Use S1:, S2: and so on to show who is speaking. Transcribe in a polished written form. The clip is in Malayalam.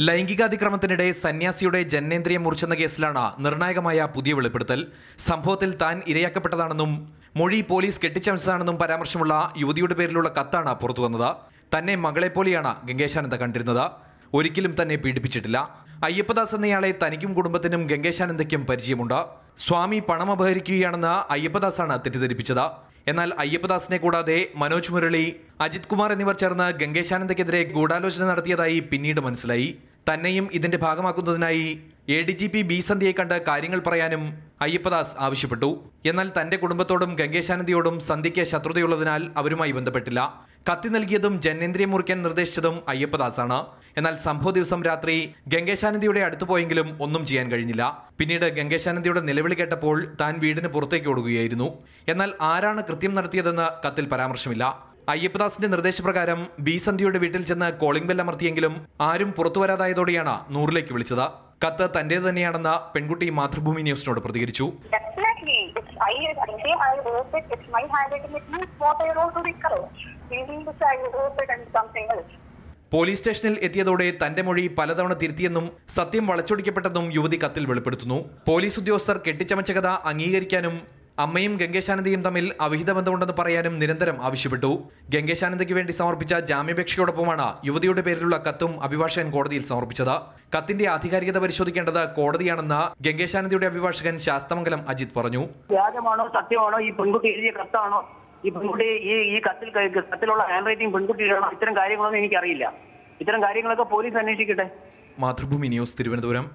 S1: ലൈംഗികാതിക്രമത്തിനിടെ സന്യാസിയുടെ ജനനേന്ദ്രിയം മുറിച്ചെന്ന കേസിലാണ് നിർണായകമായ പുതിയ വെളിപ്പെടുത്തൽ. സംഭവത്തിൽ താൻ ഇരയാക്കപ്പെട്ടതാണെന്നും മൊഴി പോലീസ് കെട്ടിച്ചമച്ചതാണെന്നും പരാമർശമുള്ള യുവതിയുടെ പേരിലുള്ള കത്താണ് പുറത്തുവന്നത്. തന്നെ മകളെപ്പോലെയാണ് ഗംഗേശാനന്ദ കണ്ടിരുന്നത്. ഒരിക്കലും തന്നെ പീഡിപ്പിച്ചിട്ടില്ല. അയ്യപ്പദാസ് എന്നയാളെ തനിക്കും കുടുംബത്തിനും ഗംഗേശാനന്ദയ്ക്കും പരിചയമുണ്ട്. സ്വാമി പണം അപഹരിക്കുകയാണെന്ന് അയ്യപ്പദാസാണ് തെറ്റിദ്ധരിപ്പിച്ചത്. എന്നാൽ അയ്യപ്പദാസിനെ കൂടാതെ മനോജ് മുരളി, അജിത് കുമാർ എന്നിവർ ചേർന്ന് ഗംഗേശാനന്ദയ്ക്കെതിരെ ഗൂഢാലോചന നടത്തിയതായി പിന്നീട് മനസ്സിലായി. തന്നെയും ഇതിന്റെ ഭാഗമാക്കുന്നതിനായി ADGP ബി സന്ധ്യയെ കണ്ട് കാര്യങ്ങൾ പറയാനും അയ്യപ്പദാസ് ആവശ്യപ്പെട്ടു. എന്നാൽ തന്റെ കുടുംബത്തോടും ഗംഗേശാനന്ദയോടും സന്ധ്യയ്ക്ക് ശത്രുതയുള്ളതിനാൽ അവരുമായി ബന്ധപ്പെട്ടില്ല. കത്തി നൽകിയതും ജനനേന്ദ്രിയം മുറിക്കാൻ നിർദ്ദേശിച്ചതും അയ്യപ്പദാസാണ്. എന്നാൽ സംഭവ ദിവസം രാത്രി ഗംഗേശാനന്ദയുടെ അടുത്ത് പോയെങ്കിലും ഒന്നും ചെയ്യാൻ കഴിഞ്ഞില്ല. പിന്നീട് ഗംഗേശാനന്ദയുടെ നിലവിളി കേട്ടപ്പോൾ താൻ വീടിന് പുറത്തേക്ക് ഓടുകയായിരുന്നു. എന്നാൽ ആരാണ് കൃത്യം നടത്തിയതെന്ന് കത്തിൽ പരാമർശമില്ല. അയ്യപ്പദാസിന്റെ നിർദ്ദേശപ്രകാരം ബി സന്ധ്യയുടെ വീട്ടിൽ ചെന്ന് കോളിംഗ് ബെൽ അമർത്തിയെങ്കിലും ആരും പുറത്തു വരാതായതോടെയാണ് നൂറിലേക്ക് വിളിച്ചത്. കത്ത് തന്റേത് തന്നെയാണെന്ന് പെൺകുട്ടി മാതൃഭൂമി ന്യൂസിനോട് പ്രതികരിച്ചു. പോലീസ് സ്റ്റേഷനിൽ എത്തിയതോടെ തന്റെ മൊഴി പലതവണ തിരുത്തിയെന്നും സത്യം വളച്ചൊടിക്കപ്പെട്ടെന്നും യുവതി കത്തിൽ വെളിപ്പെടുത്തുന്നു. പോലീസ് ഉദ്യോഗസ്ഥർ കെട്ടിച്ചമച്ച കഥ അംഗീകരിക്കാനും അമ്മയും ഗംഗേശാനന്ദയും തമ്മിൽ അവിഹിത ബന്ധമുണ്ടെന്ന് പറയാനും നിരന്തരം ആവശ്യപ്പെട്ടു. ഗംഗേശാനന്ദയ്ക്ക് വേണ്ടി സമർപ്പിച്ച ജാമ്യാപേക്ഷയോടൊപ്പമാണ് യുവതിയുടെ പേരിലുള്ള കത്തും അഭിഭാഷകൻ കോടതിയിൽ സമർപ്പിച്ചത്. കത്തിന്റെ ആധികാരികത പരിശോധിക്കേണ്ടത് കോടതിയാണെന്ന് ഗംഗേശാനന്ദയുടെ അഭിഭാഷകൻ ശാസ്തമംഗലം അജിത് പറഞ്ഞു.
S2: വ്യാജമാണോ സത്യമാണോ, ഈ പെൺകുട്ടി എഴുതിയ കത്താണോ, ഈ പെൺകുട്ടി ഈ കത്തിലുള്ള ഹാൻഡ് റൈറ്റിംഗ് പെൺകുട്ടിയാണോ, ഇത്തരം കാര്യങ്ങളൊന്നും എനിക്കറിയില്ല. ഇത്തരം കാര്യങ്ങളൊക്കെ പോലീസ് അന്വേഷിക്കട്ടെ.
S1: മാതൃഭൂമി ന്യൂസ്, തിരുവനന്തപുരം.